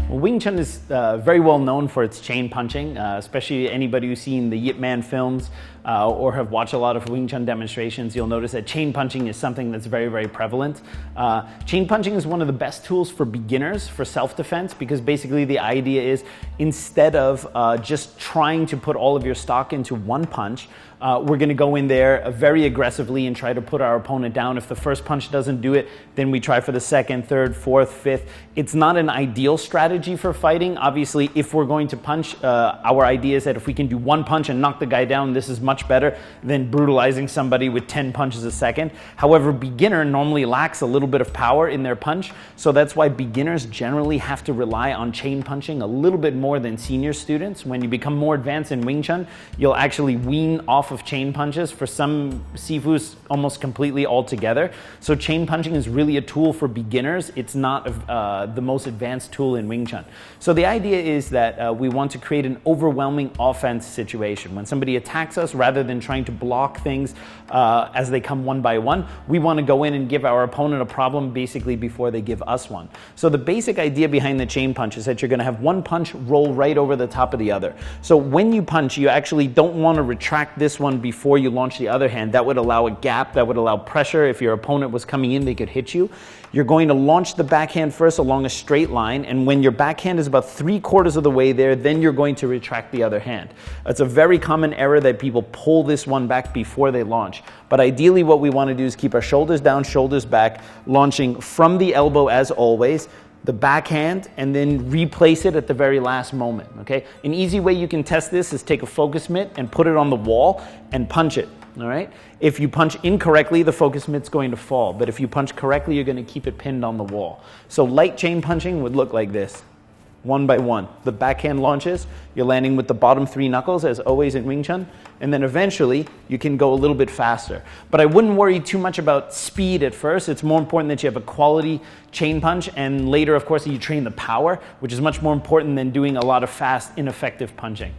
Well, Wing Chun is very well known for its chain punching, especially anybody who's seen the Yip Man films or have watched a lot of Wing Chun demonstrations. You'll notice that chain punching is something that's very, very prevalent. Chain punching is one of the best tools for beginners for self-defense, because basically the idea is, instead of just trying to put all of your stock into one punch, we're going to go in there very aggressively and try to put our opponent down. If the first punch doesn't do it, then we try for the second, third, fourth, fifth. It's not an ideal strategy for fighting. Obviously, if we're going to punch, our idea is that if we can do one punch and knock the guy down, this is much better than brutalizing somebody with 10 punches a second. However, beginner normally lacks a little bit of power in their punch, so that's why beginners generally have to rely on chain punching a little bit more than senior students. When you become more advanced in Wing Chun, you'll actually wean off of chain punches, for some sifus almost completely altogether. So chain punching is really a tool for beginners. It's not the most advanced tool in Wing Chun. So the idea is that we want to create an overwhelming offense situation. When somebody attacks us, rather than trying to block things as they come one by one, we want to go in and give our opponent a problem basically before they give us one. So the basic idea behind the chain punch is that you're going to have one punch roll right over the top of the other. So when you punch, you actually don't want to retract this one before you launch the other hand. That would allow a gap, that would allow pressure. If your opponent was coming in, they could hit you. You're going to launch the backhand first along a straight line, and when your backhand is about 3/4 of the way there, then you're going to retract the other hand. It's a very common error that people pull this one back before they launch. But ideally what we want to do is keep our shoulders down, shoulders back, launching from the elbow as always, the backhand, and then replace it at the very last moment, okay? An easy way you can test this is take a focus mitt and put it on the wall and punch it, all right? If you punch incorrectly, the focus mitt's going to fall, but if you punch correctly, you're going to keep it pinned on the wall. So light chain punching would look like this. One by one. The backhand launches, you're landing with the bottom 3 knuckles as always in Wing Chun, and then eventually you can go a little bit faster. But I wouldn't worry too much about speed at first. It's more important that you have a quality chain punch, and later of course you train the power, which is much more important than doing a lot of fast, ineffective punching.